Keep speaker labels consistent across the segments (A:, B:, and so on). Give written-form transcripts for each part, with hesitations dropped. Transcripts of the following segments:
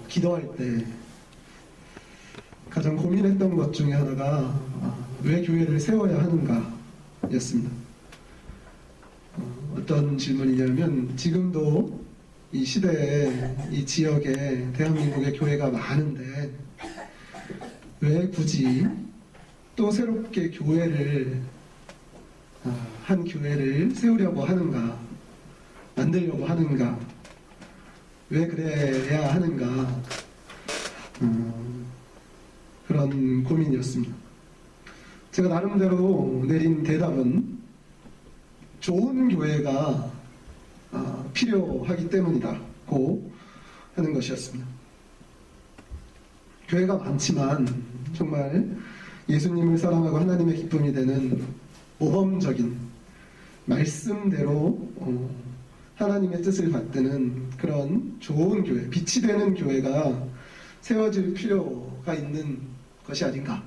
A: 기도할 때 가장 고민했던 것 중에 하나가 왜 교회를 세워야 하는가 였습니다. 어떤 질문이냐면, 지금도 이 시대에 이 지역에 대한민국의 교회가 많은데 왜 굳이 또 새롭게 교회를 한 교회를 세우려고 하는가, 만들려고 하는가, 왜 그래야 하는가, 그런 고민이었습니다. 제가 나름대로 내린 대답은 좋은 교회가 필요하기 때문이다고 하는 것이었습니다. 교회가 많지만 정말 예수님을 사랑하고 하나님의 기쁨이 되는 모범적인 말씀대로 하나님의 뜻을 받드는 그런 좋은 교회, 빛이 되는 교회가 세워질 필요가 있는 것이 아닌가.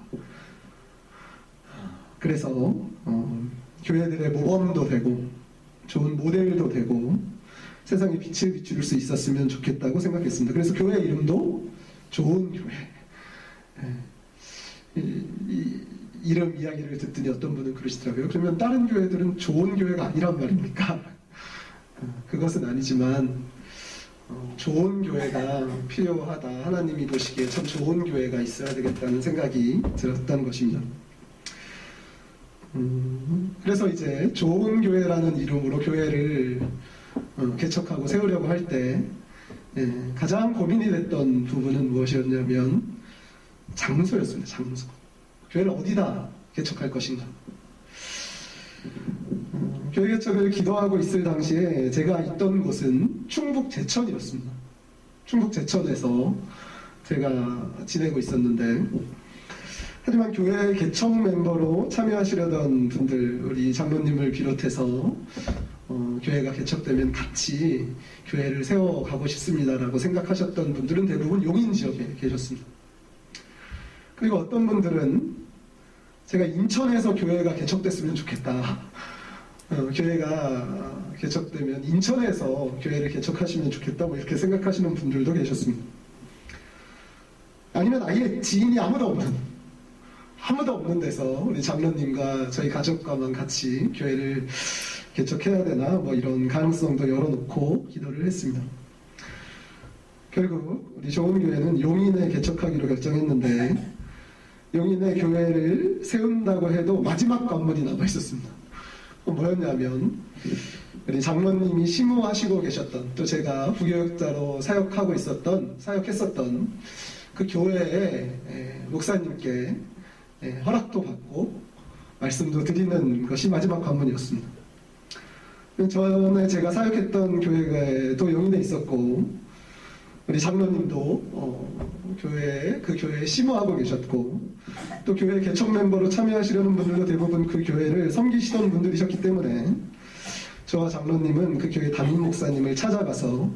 A: 그래서 교회들의 모범도 되고 좋은 모델도 되고 세상에 빛을 비출 수 있었으면 좋겠다고 생각했습니다. 그래서 교회 이름도 좋은 교회. 이름 이야기를 듣더니 어떤 분은 그러시더라고요. 그러면 다른 교회들은 좋은 교회가 아니란 말입니까? 그것은 아니지만 좋은 교회가 필요하다. 하나님이 보시기에 참 좋은 교회가 있어야 되겠다는 생각이 들었던 것입니다. 그래서 이제 좋은 교회라는 이름으로 교회를 개척하고 세우려고 할 때 가장 고민이 됐던 부분은 무엇이었냐면 장소였습니다. 장소. 교회를 어디다 개척할 것인가. 교회 개척을 기도하고 있을 당시에 제가 있던 곳은 충북 제천이었습니다. 충북 제천에서 제가 지내고 있었는데, 하지만 교회 개척 멤버로 참여하시려던 분들, 우리 장로님을 비롯해서 교회가 개척되면 같이 교회를 세워가고 싶습니다라고 생각하셨던 분들은 대부분 용인 지역에 계셨습니다. 그리고 어떤 분들은 제가 인천에서 교회가 개척됐으면 좋겠다. 교회가 개척되면 인천에서 교회를 개척하시면 좋겠다. 뭐 이렇게 생각하시는 분들도 계셨습니다. 아니면 아예 지인이 아무도 없는 데서 우리 장로님과 저희 가족과만 같이 교회를 개척해야 되나, 뭐 이런 가능성도 열어놓고 기도를 했습니다. 결국 우리 좋은 교회는 용인에 개척하기로 결정했는데, 용인에 교회를 세운다고 해도 마지막 관문이 남아 있었습니다. 뭐였냐면, 우리 장로님이 시무하시고 계셨던, 또 제가 부교육자로 사역했었던 그 교회의 목사님께 허락도 받고 말씀도 드리는 것이 마지막 관문이었습니다. 전에 제가 사역했던 교회도 용인에 있었고, 우리 장로님도 그 교회에 심호하고 계셨고, 또 교회 개척 멤버로 참여하시려는 분들도 대부분 그 교회를 섬기시던 분들이셨기 때문에 저와 장로님은 그 교회 담임 목사님을 찾아가서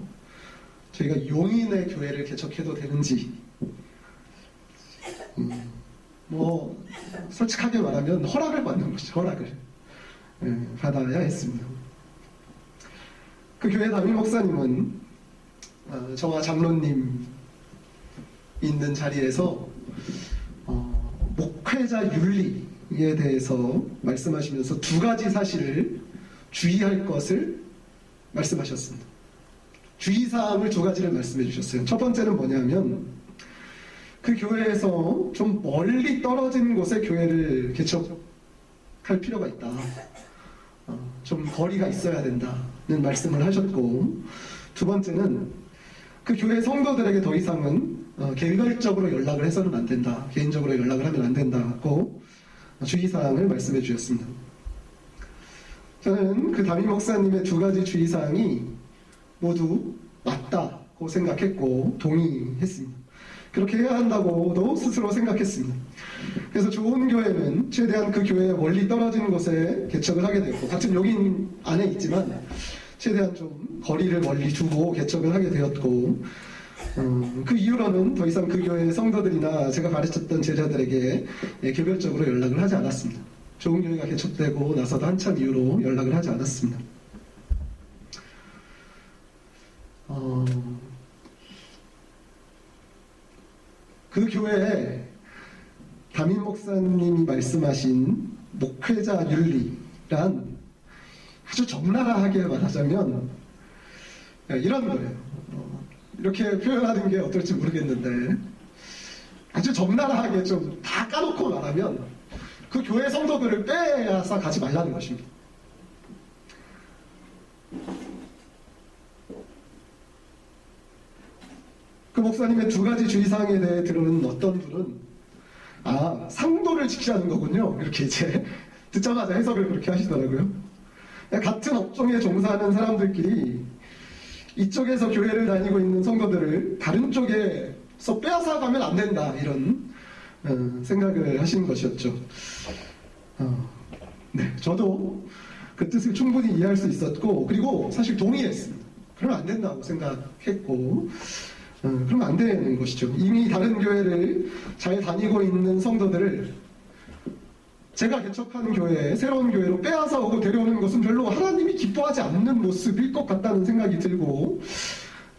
A: 저희가 용인의 교회를 개척해도 되는지, 뭐 솔직하게 말하면 허락을 받는 것이죠. 허락을 받아야 했습니다. 그 교회 담임 목사님은 저와 장로님 있는 자리에서 목회자 윤리에 대해서 말씀하시면서 두 가지 사실을 주의할 것을 말씀하셨습니다. 주의사항을 두 가지를 말씀해 주셨어요. 첫 번째는 뭐냐면, 그 교회에서 좀 멀리 떨어진 곳에 교회를 개척할 필요가 있다. 좀 거리가 있어야 된다는 말씀을 하셨고, 두 번째는 그 교회 성도들에게 더 이상은 개별적으로 연락을 해서는 안 된다. 개인적으로 연락을 하면 안 된다고 주의사항을 말씀해 주셨습니다. 저는 그 담임 목사님의 두 가지 주의사항이 모두 맞다고 생각했고 동의했습니다. 그렇게 해야 한다고도 스스로 생각했습니다. 그래서 좋은 교회는 최대한 그 교회에 멀리 떨어진 곳에 개척을 하게 되었고, 같은 용인 안에 있지만 최대한 좀 거리를 멀리 두고 개척을 하게 되었고, 그 이후로는 더 이상 그 교회의 성도들이나 제가 가르쳤던 제자들에게 개별적으로 연락을 하지 않았습니다. 좋은 교회가 개척되고 나서도 한참 이후로 연락을 하지 않았습니다. 그 교회에 담임 목사님이 말씀하신 목회자 윤리란 아주 적나라하게 말하자면 이런 거예요. 이렇게 표현하는 게 어떨지 모르겠는데 아주 적나라하게 좀 다 까놓고 말하면 그 교회 성도들을 빼앗아 가지 말라는 것입니다. 그 목사님의 두 가지 주의사항에 대해 들은 어떤 분은 상도를 지키라는 거군요. 이렇게 이제 듣자마자 해석을 그렇게 하시더라고요. 같은 업종에 종사하는 사람들끼리 이쪽에서 교회를 다니고 있는 성도들을 다른 쪽에서 빼앗아가면 안 된다, 이런 생각을 하시는 것이었죠. 네, 저도 그 뜻을 충분히 이해할 수 있었고, 그리고 사실 동의했습니다. 그러면 안 된다고 생각했고, 그러면 안 되는 것이죠. 이미 다른 교회를 잘 다니고 있는 성도들을 제가 개척한 교회, 새로운 교회로 빼앗아 오고 데려오는 것은 별로 하나님이 기뻐하지 않는 모습일 것 같다는 생각이 들고,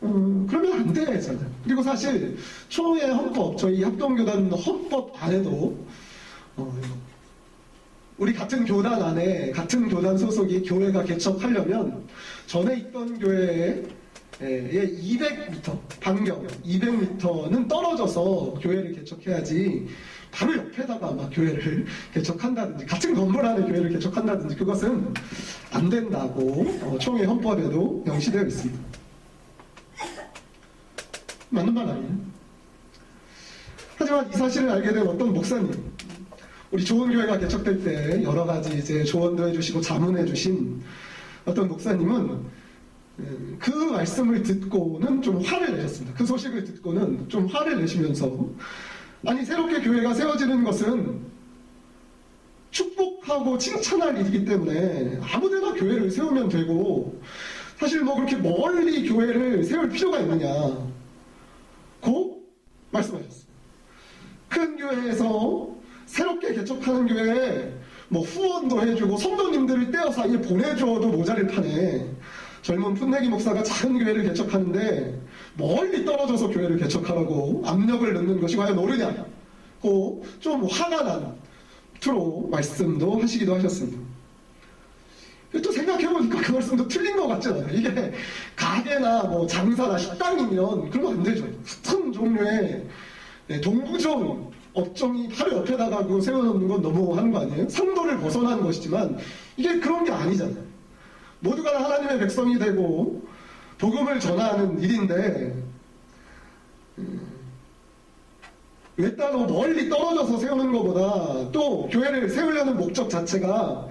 A: 그러면 안 되잖아요. 그리고 사실 초의 헌법, 저희 합동교단 헌법 안에도 우리 같은 교단 안에, 같은 교단 소속이 교회가 개척하려면 전에 있던 교회에 200m, 반경 200m는 떨어져서 교회를 개척해야지 바로 옆에다가 막 교회를 개척한다든지 같은 건물 안에 교회를 개척한다든지 그것은 안 된다고 총회 헌법에도 명시되어 있습니다. 맞는 말 아니에요? 하지만 이 사실을 알게 된 어떤 목사님, 우리 좋은 교회가 개척될 때 여러 가지 이제 조언도 해주시고 자문해 주신 어떤 목사님은 그 말씀을 듣고는 좀 화를 내셨습니다. 그 소식을 듣고는 좀 화를 내시면서, 아니 새롭게 교회가 세워지는 것은 축복하고 칭찬할 일이기 때문에 아무데나 교회를 세우면 되고, 사실 뭐 그렇게 멀리 교회를 세울 필요가 있느냐고 말씀하셨어요. 큰 교회에서 새롭게 개척하는 교회에 뭐 후원도 해주고 성도님들을 떼어서 아예 보내줘도 모자를 판에 젊은 풋내기 목사가 작은 교회를 개척하는데 멀리 떨어져서 교회를 개척하라고 압력을 넣는 것이 과연 옳으냐고 좀 화가 난 투로 말씀도 하시기도 하셨습니다. 또 생각해보니까 그 말씀도 틀린 것 같잖아요. 이게 가게나 뭐 장사나 식당이면 그러면 안 되죠. 같은 종류의 동부종 업종이 바로 옆에다가 그 세워놓는 건 너무 하는 거 아니에요? 상도를 벗어난 것이지만 이게 그런 게 아니잖아요. 모두가 하나님의 백성이 되고 복음을 전하는 일인데 왜 따로 멀리 떨어져서 세우는 것보다, 또 교회를 세우려는 목적 자체가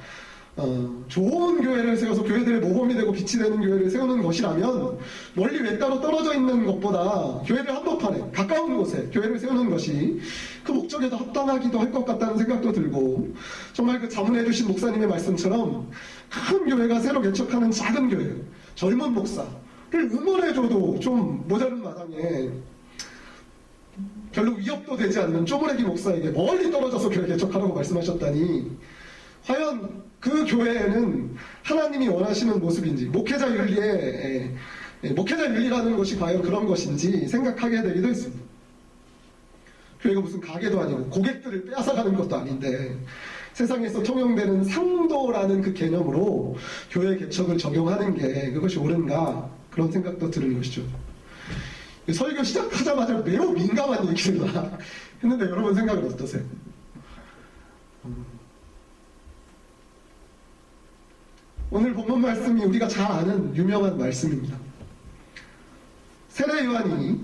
A: 좋은 교회를 세워서 교회들의 모범이 되고 빛이 되는 교회를 세우는 것이라면 멀리 외따로 떨어져 있는 것보다 교회를 한복판에 가까운 곳에 교회를 세우는 것이 그 목적에도 합당하기도 할 것 같다는 생각도 들고, 정말 그 자문해 주신 목사님의 말씀처럼 큰 교회가 새로 개척하는 작은 교회, 젊은 목사를 응원해줘도 좀 모자른 마당에 별로 위협도 되지 않는 쪼무레기 목사에게 멀리 떨어져서 교회 개척하라고 말씀하셨다니, 과연 그 교회에는 하나님이 원하시는 모습인지, 목회자 윤리라는 것이 과연 그런 것인지 생각하게 되기도 했습니다. 교회가 무슨 가게도 아니고 고객들을 빼앗아가는 것도 아닌데 세상에서 통용되는 상도라는 그 개념으로 교회 개척을 적용하는 게 그것이 옳은가, 그런 생각도 드는 것이죠. 설교 시작하자마자 매우 민감한 얘기를 막 했는데 여러분 생각은 어떠세요? 오늘 본문 말씀이 우리가 잘 아는 유명한 말씀입니다. 세례 요한이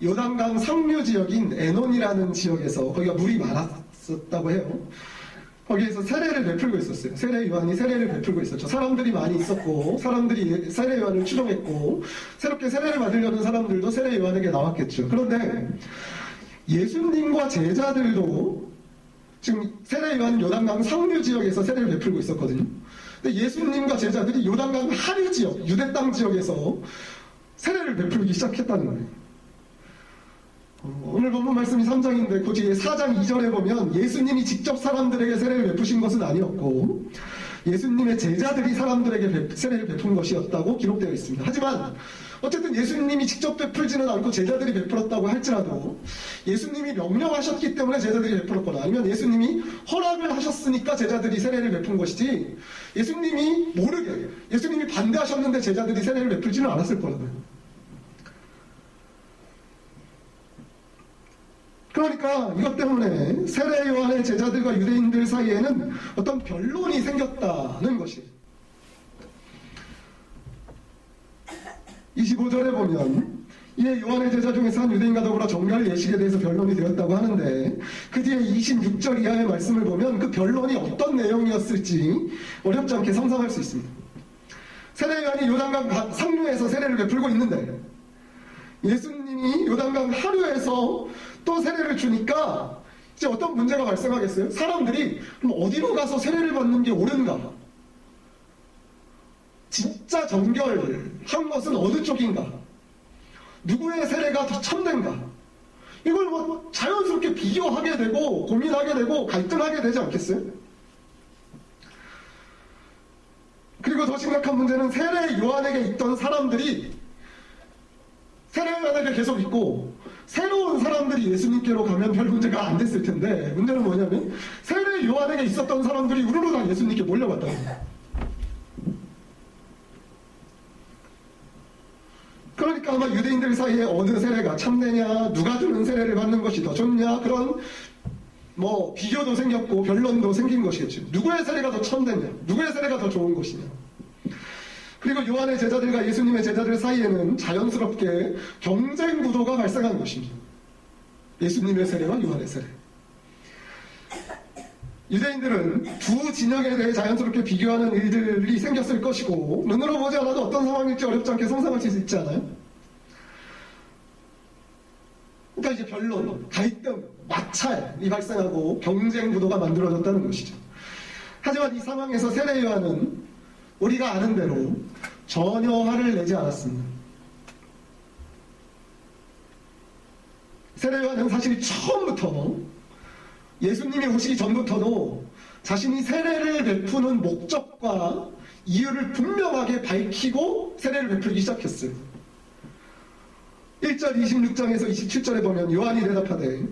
A: 요단강 상류 지역인 에논이라는 지역에서, 거기가 물이 많았었다고 해요. 거기에서 세례를 베풀고 있었어요. 세례 요한이 세례를 베풀고 있었죠. 사람들이 많이 있었고 사람들이 세례 요한을 추종했고 새롭게 세례를 받으려는 사람들도 세례 요한에게 나왔겠죠. 그런데 예수님과 제자들도 지금 세례 요한은 요단강 상류 지역에서 세례를 베풀고 있었거든요. 근데 예수님과 제자들이 요단강 하류 지역, 유대 땅 지역에서 세례를 베풀기 시작했다는 거예요. 오늘 본문 말씀이 3장인데 그 뒤에 4장 2절에 보면 예수님이 직접 사람들에게 세례를 베푸신 것은 아니었고 예수님의 제자들이 사람들에게 세례를 베푼 것이었다고 기록되어 있습니다. 하지만 어쨌든 예수님이 직접 베풀지는 않고 제자들이 베풀었다고 할지라도 예수님이 명령하셨기 때문에 제자들이 베풀었거나 아니면 예수님이 허락을 하셨으니까 제자들이 세례를 베푼 것이지 예수님이 모르게 예수님이 반대하셨는데 제자들이 세례를 베풀지는 않았을 거라고요. 그러니까 이것 때문에 세례 요한의 제자들과 유대인들 사이에는 어떤 변론이 생겼다는 것이 25절에 보면 이에 요한의 제자 중에서 한 유대인과 더불어 정결 예식에 대해서 변론이 되었다고 하는데 그 뒤에 26절 이하의 말씀을 보면 그 변론이 어떤 내용이었을지 어렵지 않게 상상할 수 있습니다. 세례 요한이 요단강 상류에서 세례를 베풀고 있는데 예수님이 요단강 하류에서 또 세례를 주니까 이제 어떤 문제가 발생하겠어요? 사람들이 그럼 어디로 가서 세례를 받는 게 옳은가? 진짜 정결한 것은 어느 쪽인가? 누구의 세례가 더 참된가? 이걸 뭐 자연스럽게 비교하게 되고 고민하게 되고 갈등하게 되지 않겠어요? 그리고 더 심각한 문제는 세례 요한에게 있던 사람들이 세례 요한에게 계속 있고 새로운 사람들이 예수님께로 가면 별 문제가 안 됐을 텐데 문제는 뭐냐면 세례 요한에게 있었던 사람들이 우르르 다 예수님께 몰려갔다는 거예요. 그러니까 아마 유대인들 사이에 어느 세례가 참되냐, 누가 주는 세례를 받는 것이 더 좋냐, 그런 뭐 비교도 생겼고 변론도 생긴 것이겠죠. 누구의 세례가 더 참되냐, 누구의 세례가 더 좋은 것이냐. 그리고 요한의 제자들과 예수님의 제자들 사이에는 자연스럽게 경쟁 구도가 발생한 것입니다. 예수님의 세례와 요한의 세례. 유대인들은 두 진영에 대해 자연스럽게 비교하는 일들이 생겼을 것이고 눈으로 보지 않아도 어떤 상황일지 어렵지 않게 상상할 수 있지 않아요? 그러니까 이제 변론, 갈등, 마찰이 발생하고 경쟁 구도가 만들어졌다는 것이죠. 하지만 이 상황에서 세례 요한은 우리가 아는 대로 전혀 화를 내지 않았습니다. 세례 요한은 사실 처음부터 예수님이 오시기 전부터도 자신이 세례를 베푸는 목적과 이유를 분명하게 밝히고 세례를 베풀기 시작했어요. 1절 26장에서 27절에 보면 요한이 대답하되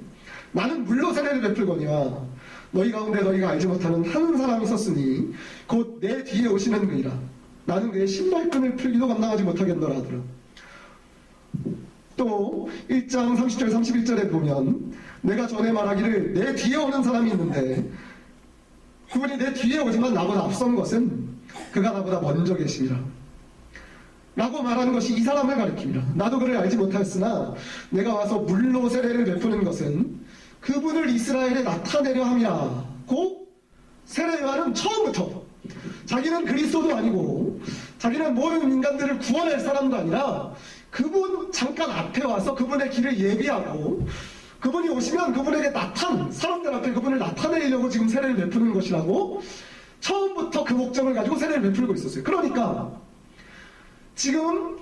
A: 나는 물로 세례를 베풀거니와 너희 가운데 너희가 알지 못하는 한 사람이 있었으니 곧 내 뒤에 오시는 그이라. 나는 그의 신발끈을 풀기도 감당하지 못하겠노라 하더라. 또 1장 30절 31절에 보면 내가 전에 말하기를 내 뒤에 오는 사람이 있는데 그분이 내 뒤에 오지만 나보다 앞선 것은 그가 나보다 먼저 계시니라 라고 말하는 것이 이 사람을 가리킵니다. 나도 그를 알지 못하였으나 내가 와서 물로 세례를 베푸는 것은 그분을 이스라엘에 나타내려 함이라고 세례 요한은 처음부터 자기는 그리스도도 아니고 자기는 모든 인간들을 구원할 사람도 아니라 그분 잠깐 앞에 와서 그분의 길을 예비하고 그분이 오시면 그분에게 사람들 앞에 그분을 나타내려고 지금 세례를 베푸는 것이라고 처음부터 그 목적을 가지고 세례를 베풀고 있었어요. 그러니까 지금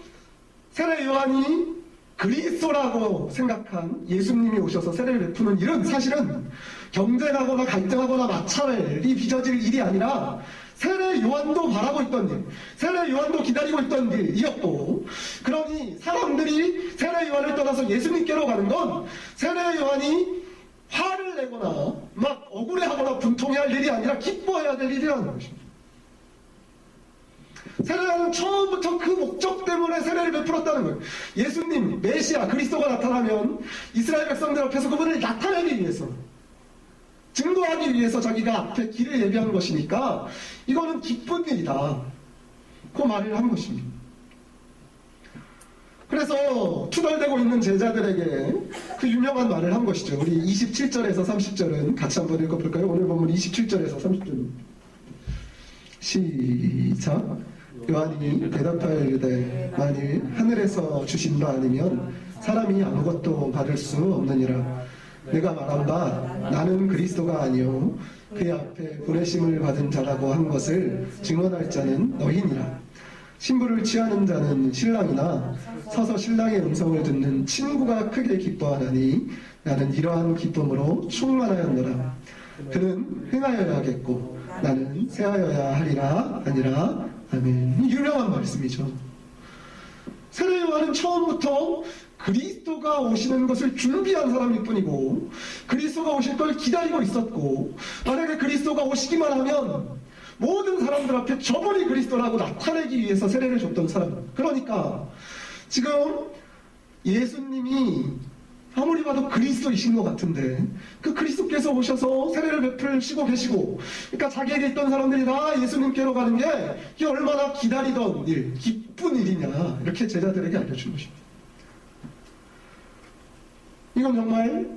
A: 세례 요한이 그리스도라고 생각한 예수님이 오셔서 세례를 베푸는 일은 사실은 경쟁하거나 갈등하거나 마찰이 빚어질 일이 아니라 세례 요한도 바라고 있던 일, 세례 요한도 기다리고 있던 일이었고, 그러니 사람들이 세례 요한을 떠나서 예수님께로 가는 건 세례 요한이 화를 내거나 막 억울해하거나 분통해야 할 일이 아니라 기뻐해야 될 일이라는 것입니다. 세례 요한은 처음부터 그 목적 때문에 세례를 베풀었다는 거예요. 예수님, 메시아, 그리스도가 나타나면 이스라엘 백성들 앞에서 그분을 나타내기 위해서, 증거하기 위해서 자기가 앞에 길을 예비한 것이니까 이거는 기쁜 일이다. 그 말을 한 것입니다. 그래서 투덜대고 있는 제자들에게 그 유명한 말을 한 것이죠. 우리 27절에서 30절은 같이 한번 읽어볼까요? 오늘 본문 27절에서 30절입니다. 시작. 요한이 대답하여 이르되 만일 하늘에서 주신 바 아니면 사람이 아무것도 받을 수 없느니라. 내가 말한 바 나는 그리스도가 아니요 그의 앞에 보내심을 받은 자라고 한 것을 증언할 자는 너희니라. 신부를 취하는 자는 신랑이나 서서 신랑의 음성을 듣는 친구가 크게 기뻐하나니 나는 이러한 기쁨으로 충만하였노라. 그는 흥하여야 하겠고 나는 쇠하여야 하리라 아니라. 아멘. 유명한 말씀이죠. 세례 요한은 처음부터 그리스도가 오시는 것을 준비한 사람일 뿐이고 그리스도가 오실 걸 기다리고 있었고 만약에 그리스도가 오시기만 하면 모든 사람들 앞에 저분이 그리스도라고 나타내기 위해서 세례를 줬던 사람. 그러니까 지금 예수님이 아무리 봐도 그리스도이신 것 같은데 그 그리스도께서 오셔서 세례를 베풀시고 계시고 그러니까 자기에게 있던 사람들이 다 예수님께로 가는 게 이게 얼마나 기다리던 일, 기쁜 일이냐 이렇게 제자들에게 알려준 것입니다. 이건 정말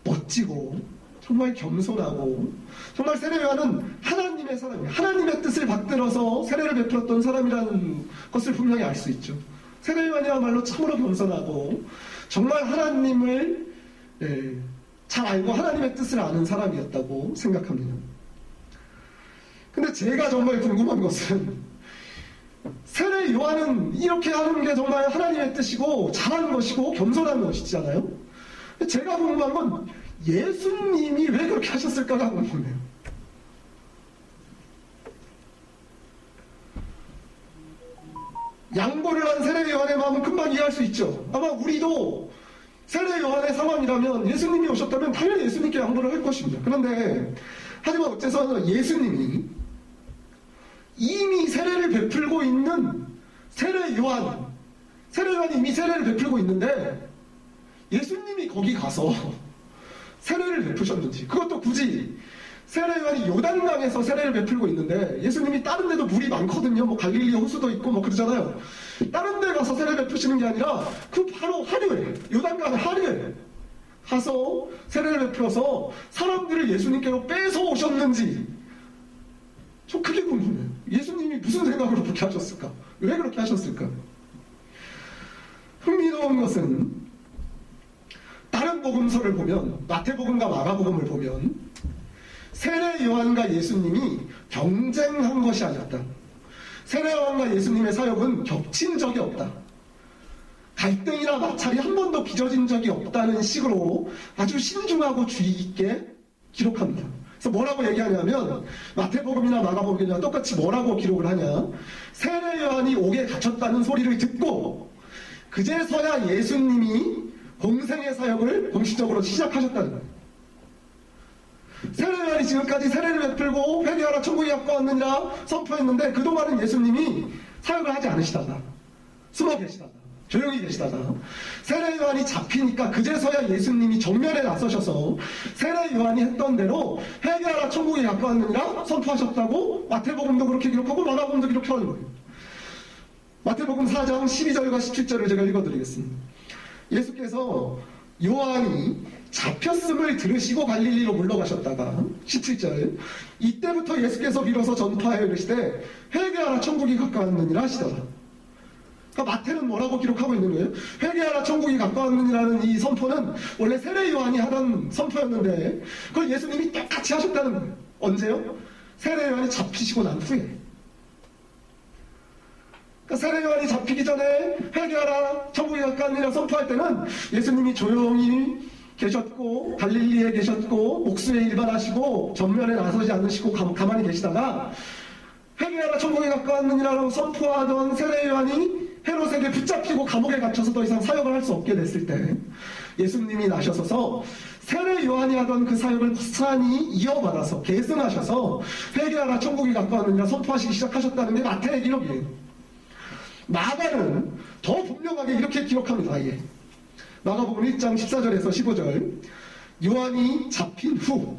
A: 멋지고 정말 겸손하고 정말 세례 요한은 하나님의 사람이에요. 하나님의 뜻을 받들어서 세례를 베풀었던 사람이라는 것을 분명히 알 수 있죠. 세례 요한이야말로 참으로 겸손하고 정말 하나님을 잘 알고 하나님의 뜻을 아는 사람이었다고 생각합니다. 근데 제가 정말 궁금한 것은 세례 요한은 이렇게 하는 게 정말 하나님의 뜻이고 잘하는 것이고 겸손한 것이잖아요. 제가 궁금한 건 예수님이 왜 그렇게 하셨을까가 궁금해요. 양보를 한 세례 요한의 마음은 금방 이해할 수 있죠. 아마 우리도 세례 요한의 상황이라면 예수님이 오셨다면 당연히 예수님께 양보를 할 것입니다. 그런데 하지만 어째서 예수님이 이미 세례를 베풀고 있는 세례 요한이 이미 세례를 베풀고 있는데 예수님이 거기 가서 세례를 베푸셨는지, 그것도 굳이 세례 요한이 요단강에서 세례를 베풀고 있는데 예수님이 다른 데도 물이 많거든요. 뭐 갈릴리 호수도 있고 뭐 그러잖아요. 다른 데 가서 세례를 베푸시는 게 아니라 그 바로 하류에, 요단강 하류에 가서 세례를 베풀어서 사람들을 예수님께로 뺏어 오셨는지 저 그게 궁금해요. 예수님이 무슨 생각으로 그렇게 하셨을까? 왜 그렇게 하셨을까? 흥미로운 것은 다른 복음서를 보면 마태복음과 마가복음을 보면 세례 요한과 예수님이 경쟁한 것이 아니었다. 세례 요한과 예수님의 사역은 겹친 적이 없다. 갈등이나 마찰이 한 번도 빚어진 적이 없다는 식으로 아주 신중하고 주의 있게 기록합니다. 그래서 뭐라고 얘기하냐면 마태복음이나 마가복음이나 똑같이 뭐라고 기록을 하냐. 세례 요한이 옥에 갇혔다는 소리를 듣고 그제서야 예수님이 공생의 사역을 공식적으로 시작하셨다는 거예요. 세례 요한이 지금까지 세례를 베풀고 회개하라 천국이 가까웠느니라 선포했는데 그동안은 예수님이 사역을 하지 않으시다가 숨어 계시다가 조용히 계시다가 세례 요한이 잡히니까 그제서야 예수님이 정면에 나서셔서 세례 요한이 했던 대로 회개하라 천국이 가까웠느니라 선포하셨다고 마태복음도 그렇게 기록하고 마가복음도 그렇게 하는 거예요. 마태복음 4장 12절과 17절을 제가 읽어드리겠습니다. 예수께서 요한이 잡혔음을 들으시고 갈릴리로 물러가셨다가 17절 이때부터 예수께서 비로소 전파하여 이르시되 회개하라 천국이 가까웠느니라 하시더라. 그러니까 마태는 뭐라고 기록하고 있는 거예요? 회개하라 천국이 가까웠느니라는 이 선포는 원래 세례 요한이 하던 선포였는데 그걸 예수님이 똑같이 하셨다는 거예요. 언제요? 세례 요한이 잡히시고 난 후에. 그러니까 세례 요한이 잡히기 전에 회개하라 천국이 가까웠느니라 선포할 때는 예수님이 조용히 계셨고 갈릴리에 계셨고 옥수에 일반하시고 전면에 나서지 않으시고 가만히 계시다가 회개하라 천국에 가까웠느니라고 선포하던 세례 요한이 헤롯에게 붙잡히고 감옥에 갇혀서 더 이상 사역을 할 수 없게 됐을 때 예수님이 나셔서서 세례 요한이 하던 그 사역을 고스란히 이어받아서 계승하셔서 회개하라 천국이 가까웠느니라 선포하시기 시작하셨다는 게 마태의 기록이에요. 마가는 더 분명하게 이렇게 기록합니다. 아예. 마가복음 1장 14절에서 15절 요한이 잡힌 후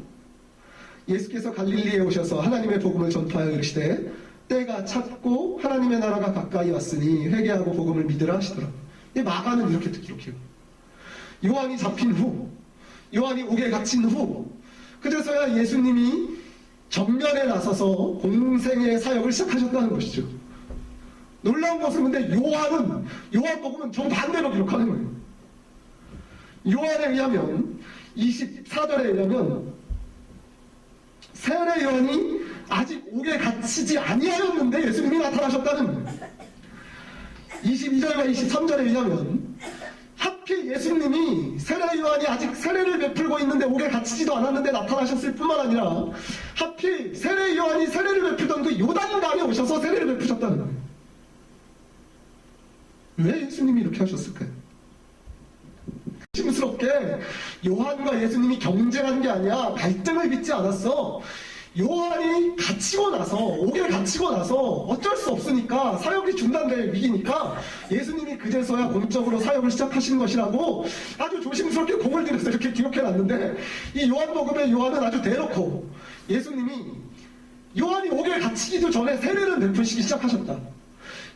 A: 예수께서 갈릴리에 오셔서 하나님의 복음을 전파하여 이르시되 때가 찼고 하나님의 나라가 가까이 왔으니 회개하고 복음을 믿으라 하시더라. 마가는 이렇게 기록해요. 요한이 잡힌 후 요한이 옥에 갇힌 후 그제서야 예수님이 전면에 나서서 공생의 사역을 시작하셨다는 것이죠. 놀라운 것은 근데 요한복음은 정반대로 기록하는 거예요. 요한에 의하면 24절에 의하면 세례 요한이 아직 옥에 갇히지 아니하였는데 예수님이 나타나셨다는 22절과 23절에 의하면 하필 예수님이 세례 요한이 아직 세례를 베풀고 있는데 옥에 갇히지도 않았는데 나타나셨을 뿐만 아니라 하필 세례 요한이 세례를 베풀던 그 요단강에 오셔서 세례를 베푸셨다는 거예요. 왜 예수님이 이렇게 하셨을까요? 심스럽게 요한과 예수님이 경쟁한 게 아니야. 갈등을 빚지 않았어. 요한이 옥에 갇히고 나서 어쩔 수 없으니까 사역이 중단될 위기니까 예수님이 그제서야 공적으로 사역을 시작하신 것이라고 아주 조심스럽게 공을 들여서 이렇게 기록해놨는데, 이 요한복음의 요한은 아주 대놓고 예수님이 요한이 옥에 갇히기도 전에 세례를 베푸시기 시작하셨다.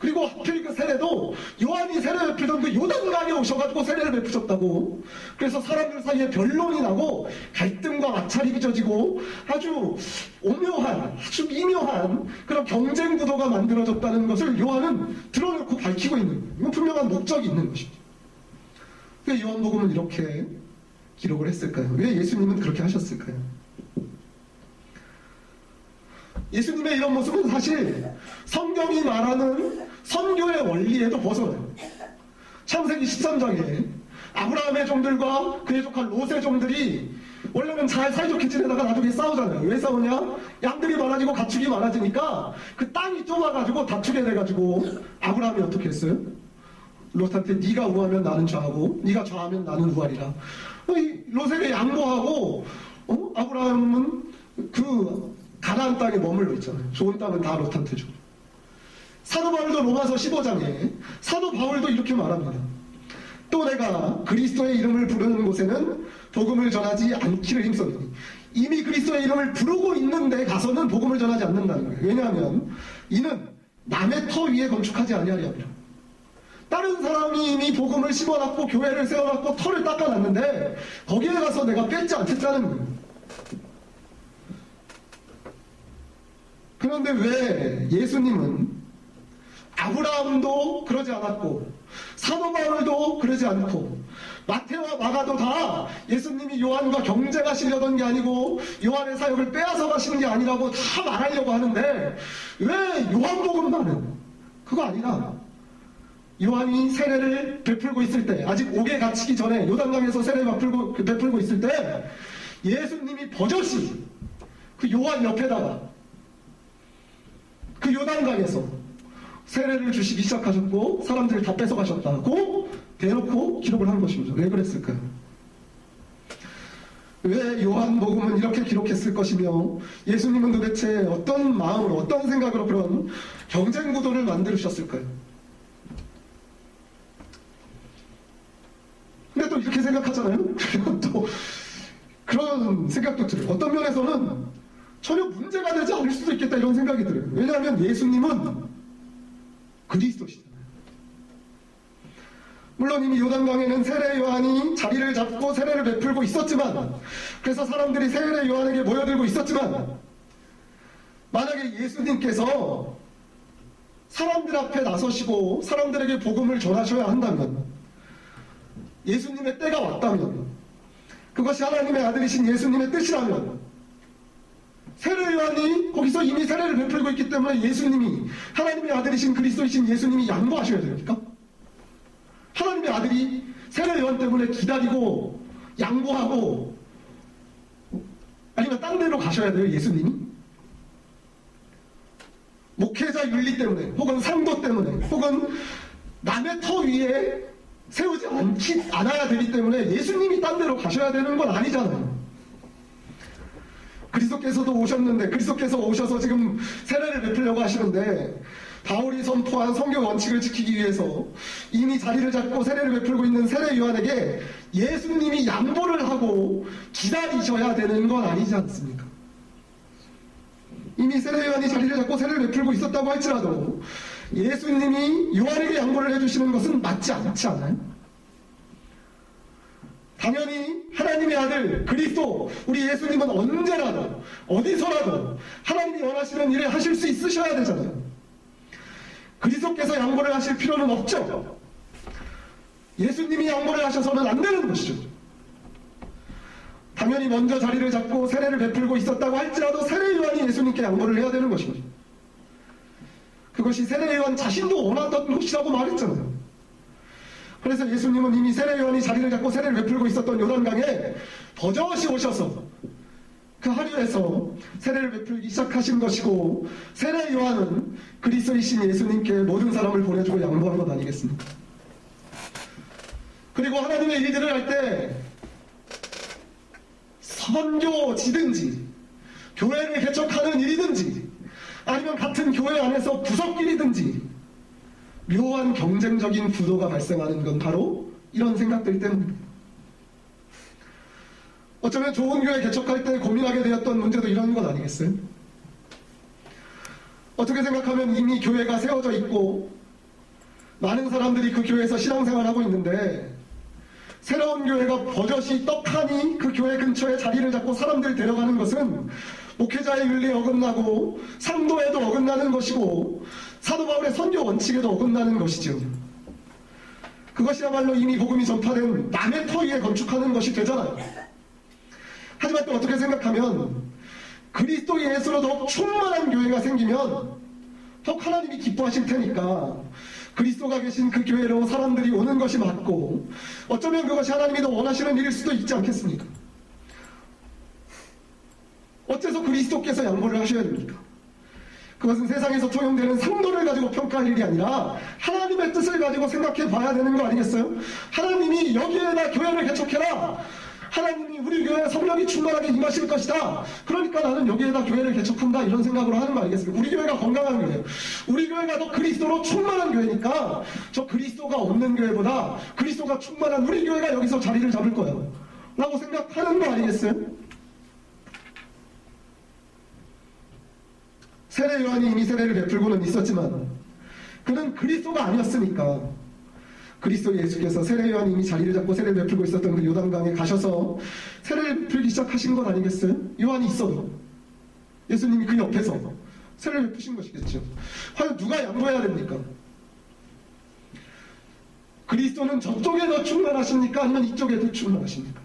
A: 그리고 하필 그 세례도 요한이 세례 베푸던 그 요단강에 오셔가지고 세례를 베푸셨다고. 그래서 사람들 사이에 변론이 나고 갈등과 마찰이 빚어지고 아주 오묘한, 아주 미묘한 그런 경쟁 구도가 만들어졌다는 것을 요한은 드러내고 밝히고 있는 거예요. 이건 분명한 목적이 있는 것입니다. 왜 요한복음은 이렇게 기록을 했을까요? 왜 예수님은 그렇게 하셨을까요? 예수님의 이런 모습은 사실 성경이 말하는 선교의 원리에도 벗어나요. 창세기 13장에 아브라함의 종들과 그의 조카 롯의 종들이 원래는 잘 사이좋게 지내다가 나중에 싸우잖아요. 왜 싸우냐? 양들이 많아지고 가축이 많아지니까 그 땅이 좁아가지고 다투게 돼가지고 아브라함이 어떻게 했어요? 롯한테 네가 우하면 나는 좌하고 네가 좌하면 나는 우하리라. 롯에게 양보하고 아브라함은 그 가나안 땅에 머물러 있잖아요. 좋은 땅은 다 롯한테 줘. 사도 바울도 로마서 15장에 사도 바울도 이렇게 말합니다. 또 내가 그리스도의 이름을 부르는 곳에는 복음을 전하지 않기를 힘썼으니. 이미 그리스도의 이름을 부르고 있는데 가서는 복음을 전하지 않는다는 거예요. 왜냐하면 이는 남의 터 위에 건축하지 아니하리 함이라. 다른 사람이 이미 복음을 심어놨고 교회를 세워놨고 터를 닦아놨는데 거기에 가서 내가 뺏지 않겠다는 거예요. 그런데 왜 예수님은 아브라함도 그러지 않았고 사도 바울도 그러지 않고 마태와 마가도 다 예수님이 요한과 경쟁하시려던 게 아니고 요한의 사역을 빼앗아 가시는 게 아니라고 다 말하려고 하는데, 왜 요한복음만은 그거 아니라 요한이 세례를 베풀고 있을 때, 아직 옥에 갇히기 전에 요단강에서 세례를 베풀고 있을 때 예수님이 버젓이 그 요한 옆에다가 그 요단강에서 세례를 주시기 시작하셨고 사람들을 다 뺏어가셨다고 대놓고 기록을 한 것입니다. 왜 그랬을까요? 왜 요한복음은 이렇게 기록했을 것이며 예수님은 도대체 어떤 마음으로 어떤 생각으로 그런 경쟁 구도를 만드셨을까요? 근데 또 이렇게 생각하잖아요. 또 그런 생각도 들어요. 어떤 면에서는 전혀 문제가 되지 않을 수도 있겠다 이런 생각이 들어요. 왜냐하면 예수님은 그리스도시잖아요. 물론 이미 요단강에는 세례 요한이 자리를 잡고 세례를 베풀고 있었지만, 그래서 사람들이 세례 요한에게 모여들고 있었지만, 만약에 예수님께서 사람들 앞에 나서시고 사람들에게 복음을 전하셔야 한다면, 예수님의 때가 왔다면, 그것이 하나님의 아들이신 예수님의 뜻이라면, 세례 요한이 거기서 이미 세례를 베풀고 있기 때문에 예수님이, 하나님의 아들이신 그리스도이신 예수님이 양보하셔야 됩니까? 하나님의 아들이 세례 요한 때문에 기다리고 양보하고 아니면 딴 데로 가셔야 돼요, 예수님이? 목회자 윤리 때문에 혹은 상도 때문에 혹은 남의 터 위에 세우지 않아야 되기 때문에 예수님이 딴 데로 가셔야 되는 건 아니잖아요. 그리스도께서도 오셨는데, 그리스도께서 오셔서 지금 세례를 베풀려고 하시는데, 바울이 선포한 성경 원칙을 지키기 위해서 이미 자리를 잡고 세례를 베풀고 있는 세례 요한에게 예수님이 양보를 하고 기다리셔야 되는 건 아니지 않습니까? 이미 세례 요한이 자리를 잡고 세례를 베풀고 있었다고 할지라도 예수님이 요한에게 양보를 해주시는 것은 맞지 않지 않아요? 당연히 하나님의 아들 그리스도 우리 예수님은 언제라도 어디서라도 하나님이 원하시는 일을 하실 수 있으셔야 되잖아요. 그리스도께서 양보를 하실 필요는 없죠. 예수님이 양보를 하셔서는 안 되는 것이죠. 당연히 먼저 자리를 잡고 세례를 베풀고 있었다고 할지라도 세례 요한이 예수님께 양보를 해야 되는 것입니다. 그것이 세례 요한 자신도 원하던 것이라고 말했잖아요. 그래서 예수님은 이미 세례 요한이 자리를 잡고 세례를 베풀고 있었던 요단강에 버젓이 오셔서 그 하류에서 세례를 베풀기 시작하신 것이고, 세례 요한은 그리스도이신 예수님께 모든 사람을 보내주고 양보한 것 아니겠습니까? 그리고 하나님의 일들을 할 때 선교지든지 교회를 개척하는 일이든지 아니면 같은 교회 안에서 부서끼리든지 묘한 경쟁적인 구도가 발생하는 건 바로 이런 생각들 때문입니다. 어쩌면 좋은 교회 개척할 때 고민하게 되었던 문제도 이런 건 아니겠어요? 어떻게 생각하면 이미 교회가 세워져 있고 많은 사람들이 그 교회에서 신앙생활을 하고 있는데 새로운 교회가 버젓이 떡하니 그 교회 근처에 자리를 잡고 사람들 데려가는 것은 목회자의 윤리에 어긋나고 상도에도 어긋나는 것이고 사도 바울의 선교 원칙에도 어긋나는 것이죠. 그것이야말로 이미 복음이 전파된 남의 터 위에 건축하는 것이 되잖아요. 하지만 또 어떻게 생각하면 그리스도 예수로 더욱 충만한 교회가 생기면 더욱 하나님이 기뻐하실 테니까 그리스도가 계신 그 교회로 사람들이 오는 것이 맞고 어쩌면 그것이 하나님이 더 원하시는 일일 수도 있지 않겠습니까? 어째서 그리스도께서 양보를 하셔야 됩니까? 그것은 세상에서 통용되는 상도를 가지고 평가할 일이 아니라 하나님의 뜻을 가지고 생각해 봐야 되는 거 아니겠어요? 하나님이 여기에다 교회를 개척해라. 하나님이 우리 교회에 성령이 충만하게 임하실 것이다. 그러니까 나는 여기에다 교회를 개척한다. 이런 생각으로 하는 거 아니겠습니까? 우리 교회가 건강한 교회예요. 우리 교회가 더 그리스도로 충만한 교회니까 저 그리스도가 없는 교회보다 그리스도가 충만한 우리 교회가 여기서 자리를 잡을 거예요. 라고 생각하는 거 아니겠어요? 세례 요한이 이미 세례를 베풀고는 있었지만 그는 그리스도가 아니었으니까 그리스도 예수께서 세례 요한이 이미 자리를 잡고 세례를 베풀고 있었던 그 요단강에 가셔서 세례를 베풀기 시작하신 건 아니겠어요? 요한이 있어도 예수님이 그 옆에서 세례를 베푸신 것이겠죠. 과연 누가 양보해야 됩니까? 그리스도는 저쪽에 더 충만하십니까? 아니면 이쪽에 더 충만하십니까?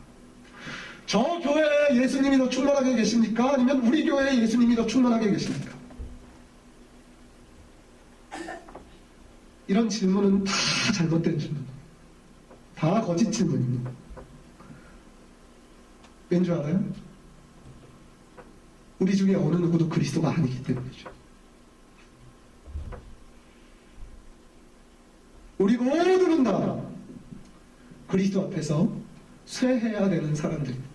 A: 저 교회에 예수님이 더 충만하게 계십니까? 아니면 우리 교회에 예수님이 더 충만하게 계십니까? 이런 질문은 다 잘못된 질문, 다 거짓 질문입니다. 왠 줄 알아요? 우리 중에 어느 누구도 그리스도가 아니기 때문이죠. 우리 모두는 다 그리스도 앞에서 쇠해야 되는 사람들입니다.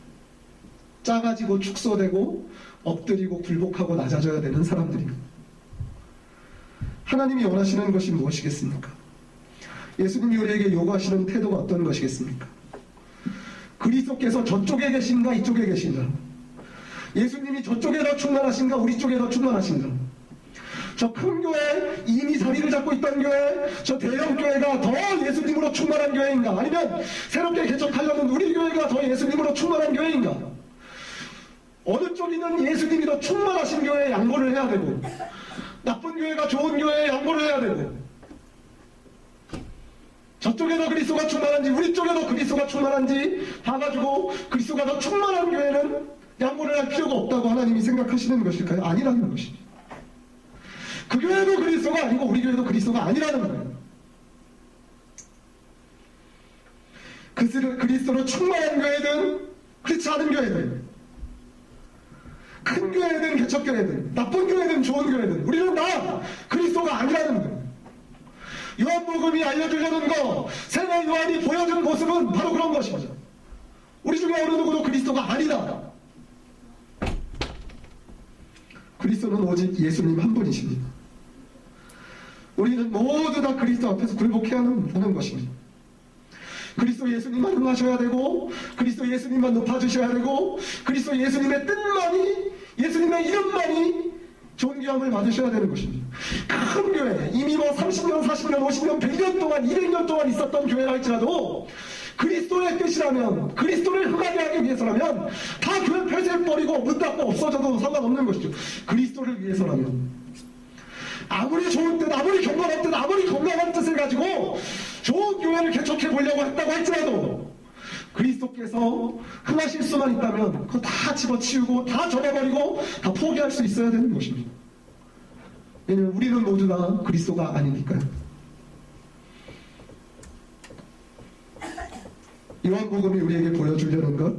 A: 작아지고 축소되고 엎드리고 굴복하고 낮아져야 되는 사람들입니다. 하나님이 원하시는 것이 무엇이겠습니까? 예수님이 우리에게 요구하시는 태도가 어떤 것이겠습니까? 그리스도께서 저쪽에 계신가 이쪽에 계신가? 예수님이 저쪽에 더 충만하신가 우리 쪽에 더 충만하신가? 저 큰 교회 이미 자리를 잡고 있던 교회 저 대형 교회가 더 예수님으로 충만한 교회인가? 아니면 새롭게 개척하려는 우리 교회가 더 예수님으로 충만한 교회인가? 어느 쪽이든 예수님이 더 충만하신 교회에 양보를 해야 되고 나쁜 교회가 좋은 교회에 양보를 해야 되고 저쪽에 더 그리스도가 충만한지 우리 쪽에 더 그리스도가 충만한지 봐가지고 그리스도가 더 충만한 교회는 양보를 할 필요가 없다고 하나님이 생각하시는 것일까요? 아니라는 것이죠. 그 교회도 그리스도가 아니고 우리 교회도 그리스도가 아니라는 거예요. 그리스도로 충만한 교회든 그렇지 않은 교회든 큰 교회든 개척교회든 나쁜 교회든 좋은 교회든 우리는 다 그리스도가 아니라는 거예요. 요한복음이 알려주려는 거 세례 요한이 보여준 모습은 바로 그런 것이죠. 우리 중에 어느 누구도 그리스도가 아니다. 그리스도는 오직 예수님 한 분이십니다. 우리는 모두 다 그리스도 앞에서 굴복해야 하는 것입니다. 그리스도 예수님만 흥하셔야 되고 그리스도 예수님만 높아주셔야 되고 그리스도 예수님의 뜻만이 예수님의 이름만이 존귀함을 받으셔야 되는 것입니다. 큰 교회 이미 30년 40년 50년 100년 동안 200년 동안 있었던 교회라 할지라도 그리스도의 뜻이라면 그리스도를 흥하게 하기 위해서라면 다 교회 폐쇄해버리고 문 닫고 없어져도 상관없는 것이죠. 그리스도를 위해서라면 아무리 좋은 뜻 아무리 경건한 뜻 아무리 건강한 뜻을 가지고 좋은 교회를 개척해 보려고 했다고 할지라도 그리스도께서 흥하실 수만 있다면 그거 다 집어치우고 다 접어버리고 다 포기할 수 있어야 되는 것입니다. 왜냐하면 우리는 모두 다 그리스도가 아니니까요. 요한복음이 우리에게 보여주려는 것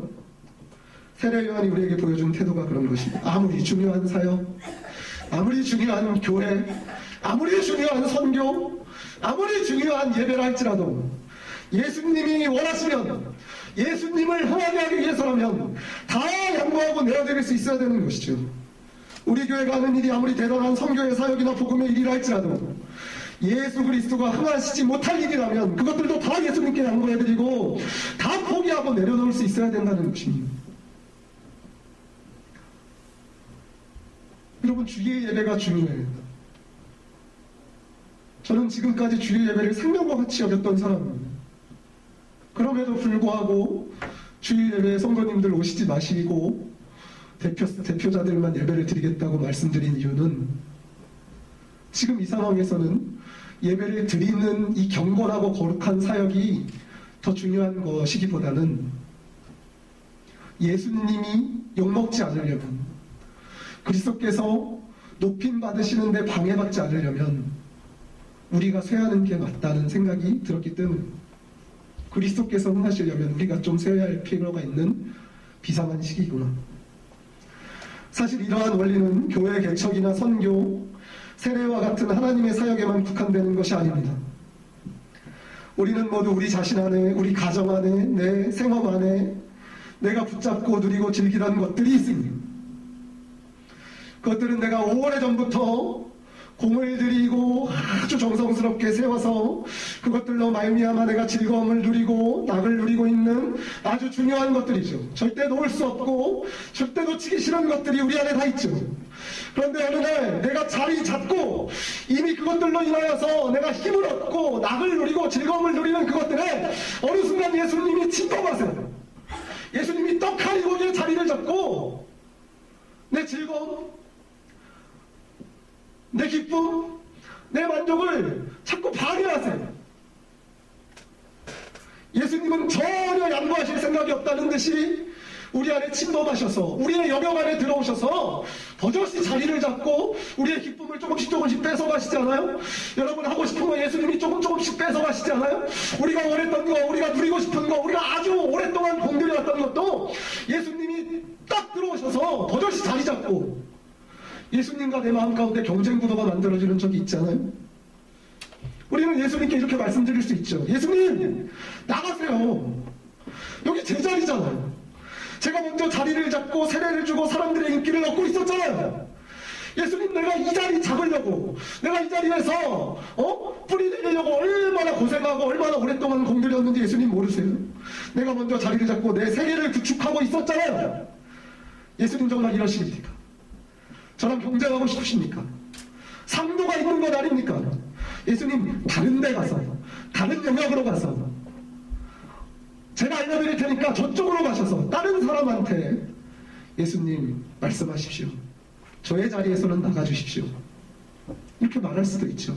A: 세례 요한이 우리에게 보여준 태도가 그런 것입니다. 아무리 중요한 사역 아무리 중요한 교회 아무리 중요한 선교 아무리 중요한 예배라 할지라도 예수님이 원하시면, 예수님을 흥하게 하기 위해서라면 다 양보하고 내어드릴 수 있어야 되는 것이죠. 우리 교회가 하는 일이 아무리 대단한 선교의 사역이나 복음의 일이라 할지라도 예수 그리스도가 흥하시지 못할 일이라면 그것들도 다 예수님께 양보해드리고 다 포기하고 내려놓을 수 있어야 된다는 것입니다. 여러분, 주의 예배가 중요해요. 저는 지금까지 주의 예배를 생명과 같이 여겼던 사람입니다. 그럼에도 불구하고 주의 예배에 성도님들 오시지 마시고 대표자들만 예배를 드리겠다고 말씀드린 이유는 지금 이 상황에서는 예배를 드리는 이 경건하고 거룩한 사역이 더 중요한 것이기보다는 예수님이 욕먹지 않으려면, 그리스도께서 높임 받으시는데 방해받지 않으려면 우리가 쇠하는 게 맞다는 생각이 들었기 때문에, 그리스도께서 흥하시려면 우리가 좀 쇠해야 할 필요가 있는 비상한 시기구나. 사실 이러한 원리는 교회 개척이나 선교, 세례와 같은 하나님의 사역에만 국한되는 것이 아닙니다. 우리는 모두 우리 자신 안에, 우리 가정 안에, 내 생업 안에 내가 붙잡고 누리고 즐기던 것들이 있습니다. 그것들은 내가 오래전부터 공을 들이고 아주 정성스럽게 세워서 그것들로 말미암아 내가 즐거움을 누리고 낙을 누리고 있는 아주 중요한 것들이죠. 절대 놓을 수 없고 절대 놓치기 싫은 것들이 우리 안에 다 있죠. 그런데 어느 날 내가 자리 잡고 이미 그것들로 인하여서 내가 힘을 얻고 낙을 누리고 즐거움을 누리는 그것들에 어느 순간 예수님이 침범하세요. 예수님이 떡하니 거기에 자리를 잡고 내 즐거움, 내 기쁨, 내 만족을 자꾸 방해하세요. 예수님은 전혀 양보하실 생각이 없다는 듯이 우리 안에 침범하셔서 우리의 영역 안에 들어오셔서 버젓이 자리를 잡고 우리의 기쁨을 조금씩 뺏어가시지 않아요? 여러분, 하고 싶은 거 예수님이 조금씩 뺏어가시지 않아요? 우리가 원했던 거, 우리가 누리고 싶은 거, 우리가 아주 오랫동안 공들여왔던 것도 예수님이 딱 들어오셔서 버젓이 자리 잡고 예수님과 내 마음 가운데 경쟁 구도가 만들어지는 적이 있잖아요. 우리는 예수님께 이렇게 말씀드릴 수 있죠. 예수님, 나가세요. 여기 제 자리잖아요. 제가 먼저 자리를 잡고 세례를 주고 사람들의 인기를 얻고 있었잖아요. 예수님, 내가 이 자리 잡으려고, 내가 이 자리에서 뿌리 내리려고 얼마나 고생하고 얼마나 오랫동안 공들였는지 예수님 모르세요? 내가 먼저 자리를 잡고 내 세계를 구축하고 있었잖아요. 예수님 정말 이러십니까? 저랑 경쟁하고 싶으십니까? 상도가 있는 것 아닙니까? 예수님, 다른 데 가서, 다른 영역으로 가서 제가 알려드릴 테니까 저쪽으로 가셔서 다른 사람한테 예수님 말씀하십시오. 저의 자리에서는 나가주십시오. 이렇게 말할 수도 있죠.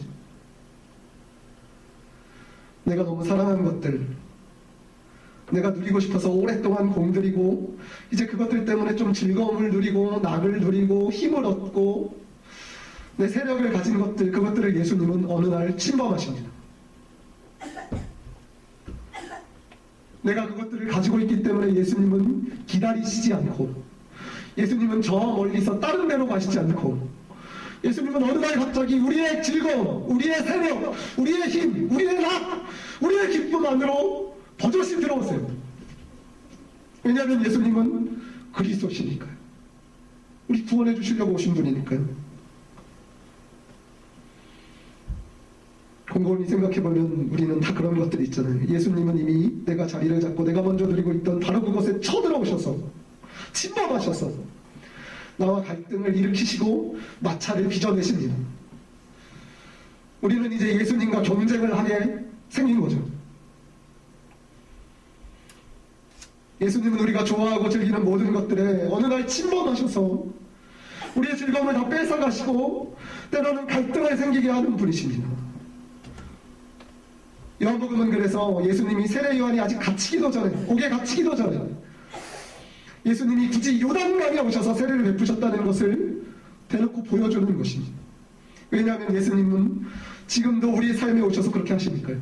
A: 내가 너무 사랑한 것들, 내가 누리고 싶어서 오랫동안 공들이고 이제 그것들 때문에 좀 즐거움을 누리고 낙을 누리고 힘을 얻고 내 세력을 가진 것들, 그것들을 예수님은 어느 날 침범하십니다. 내가 그것들을 가지고 있기 때문에 예수님은 기다리시지 않고, 예수님은 저 멀리서 다른 데로 가시지 않고, 예수님은 어느 날 갑자기 우리의 즐거움, 우리의 세력, 우리의 힘, 우리의 낙, 우리의 기쁨 안으로 버젓이 들어오세요. 왜냐하면 예수님은 그리스도시니까요. 우리 구원해 주시려고 오신 분이니까요. 곰곰이 생각해보면 우리는 다 그런 것들이 있잖아요. 예수님은 이미 내가 자리를 잡고 내가 먼저 누리고 있던 바로 그곳에 쳐들어오셔서 침범하셔서 나와 갈등을 일으키시고 마찰을 빚어내십니다. 우리는 이제 예수님과 경쟁을 하게 생긴 거죠. 예수님은 우리가 좋아하고 즐기는 모든 것들에 어느 날 침범하셔서 우리의 즐거움을 다 뺏어가시고 때로는 갈등을 생기게 하는 분이십니다. 요한복음은 그래서 예수님이 세례 요한이 아직 갇히기도 전에, 옥에 갇히기도 전에 예수님이 굳이 요단강에 오셔서 세례를 베푸셨다는 것을 대놓고 보여주는 것입니다. 왜냐하면 예수님은 지금도 우리의 삶에 오셔서 그렇게 하시니까요.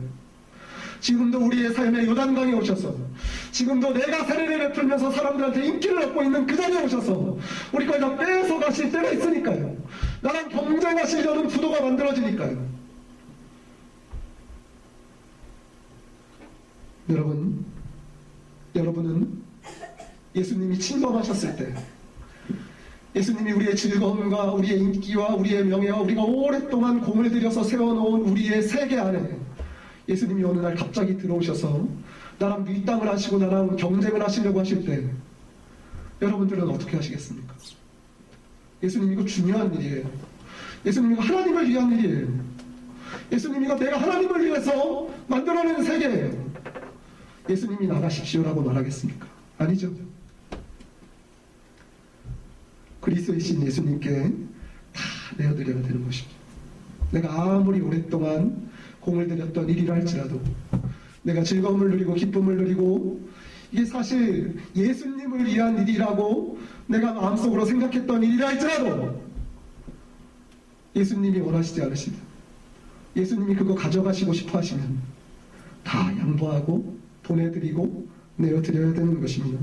A: 지금도 우리의 삶에 요단강에 오셔서, 지금도 내가 세례를 베풀면서 사람들한테 인기를 얻고 있는 그 자리에 오셔서 우리 걸 다 빼서 가실 때가 있으니까요. 나랑 경쟁하시려는 구도가 만들어지니까요. 여러분은 예수님이 침범하셨을 때, 예수님이 우리의 즐거움과 우리의 인기와 우리의 명예와 우리가 오랫동안 공을 들여서 세워놓은 우리의 세계 안에 예수님이 어느 날 갑자기 들어오셔서 나랑 밀당을 하시고 나랑 경쟁을 하시려고 하실 때 여러분들은 어떻게 하시겠습니까? 예수님, 이거 중요한 일이에요. 예수님, 이거 하나님을 위한 일이에요. 예수님, 이거 내가 하나님을 위해서 만들어낸 세계예요. 예수님이 나가십시오라고 말하겠습니까? 아니죠. 그리스도의 신 예수님께 다 내어드려야 되는 것입니다. 내가 아무리 오랫동안 공을 들였던 일이라 할지라도, 내가 즐거움을 누리고 기쁨을 누리고 이게 사실 예수님을 위한 일이라고 내가 마음속으로 생각했던 일이라 할지라도 예수님이 원하시지 않으시다. 예수님이 그거 가져가시고 싶어 하시면 다 양보하고 보내드리고 내어드려야 되는 것입니다.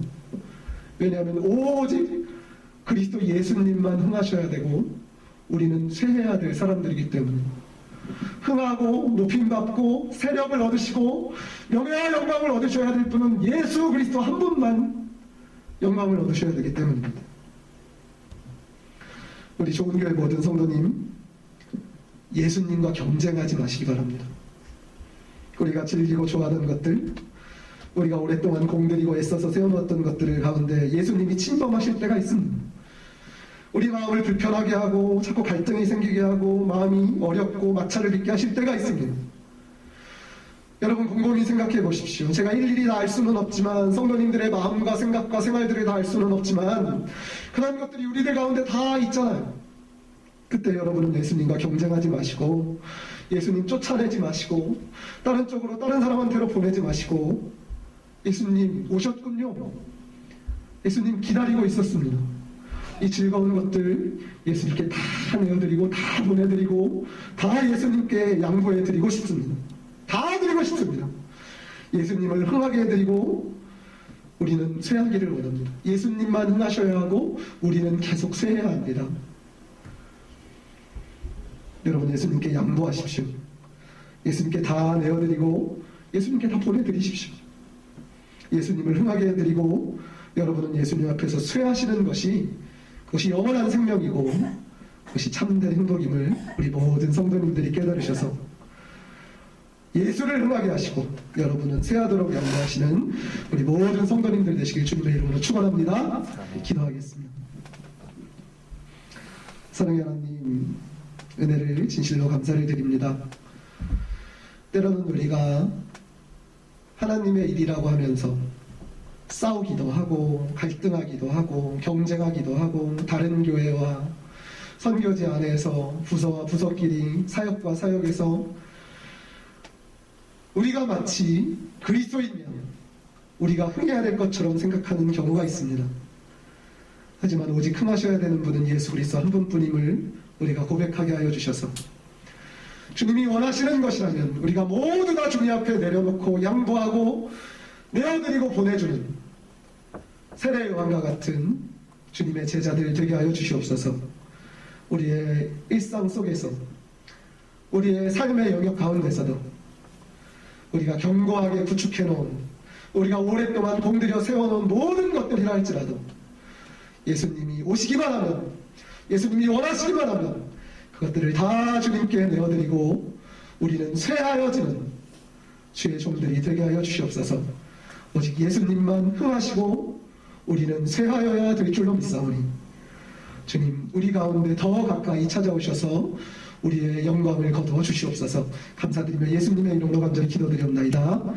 A: 왜냐하면 오직 그리스도 예수님만 흥하셔야 되고 우리는 쇠해야 될 사람들이기 때문에, 흥하고 높임받고 세력을 얻으시고 명예와 영광을 얻으셔야 될 분은 예수 그리스도 한 분만 영광을 얻으셔야 되기 때문입니다. 우리 좋은교회 모든 성도님, 예수님과 경쟁하지 마시기 바랍니다. 우리가 즐기고 좋아하는 것들, 우리가 오랫동안 공들이고 애써서 세워놓았던 것들 가운데 예수님이 침범하실 때가 있습니다. 우리 마음을 불편하게 하고 자꾸 갈등이 생기게 하고 마음이 어렵고 마찰을 빚게 하실 때가 있습니다. 여러분, 곰곰이 생각해 보십시오. 제가 일일이 다 알 수는 없지만, 성도님들의 마음과 생각과 생활들을 다 알 수는 없지만 그런 것들이 우리들 가운데 다 있잖아요. 그때 여러분은 예수님과 경쟁하지 마시고 예수님 쫓아내지 마시고 다른 쪽으로 다른 사람한테로 보내지 마시고, 예수님 오셨군요. 예수님 기다리고 있었습니다. 이 즐거운 것들 예수님께 다 내어드리고 다 보내드리고 다 예수님께 양보해드리고 싶습니다. 다 드리고 싶습니다. 예수님을 흥하게 해드리고 우리는 쇠하기를 원합니다. 예수님만 흥하셔야 하고 우리는 계속 쇠해야 합니다. 여러분, 예수님께 양보하십시오. 예수님께 다 내어드리고 예수님께 다 보내드리십시오. 예수님을 흥하게 해드리고 여러분은 예수님 앞에서 쇠하시는 것이, 그것이 영원한 생명이고 그것이 참된 행복임을 우리 모든 성도님들이 깨달으셔서 예수를 흥하게 하시고 여러분은 쇠하도록 양보하시는 우리 모든 성도님들 되시길 주님의 이름으로 축원합니다. 기도하겠습니다. 사랑의 하나님, 은혜를 진실로 감사를 드립니다. 때로는 우리가 하나님의 일이라고 하면서 싸우기도 하고 갈등하기도 하고 경쟁하기도 하고, 다른 교회와 선교지 안에서 부서와 부서끼리, 사역과 사역에서 우리가 마치 그리스도인이면 우리가 흥해야 될 것처럼 생각하는 경우가 있습니다. 하지만 오직 흥하셔야 되는 분은 예수 그리스도 한 분뿐임을 우리가 고백하게 하여 주셔서, 주님이 원하시는 것이라면 우리가 모두 다 주님 앞에 내려놓고 양보하고 내어드리고 보내주는 세례 요한과 같은 주님의 제자들 되게 하여 주시옵소서. 우리의 일상 속에서, 우리의 삶의 영역 가운데서도 우리가 견고하게 구축해놓은, 우리가 오랫동안 공들여 세워놓은 모든 것들이라 할지라도 예수님이 오시기만 하면, 예수님이 원하시기만 하면 그것들을 다 주님께 내어드리고 우리는 쇠하여지는 주의 종들이 되게 하여 주시옵소서. 오직 예수님만 흥하시고 우리는 쇠하여야 될 줄로 믿사오니, 주님, 우리 가운데 더 가까이 찾아오셔서 우리의 영광을 거두어 주시옵소서. 감사드리며 예수님의 이름으로 간절히 기도드리옵나이다.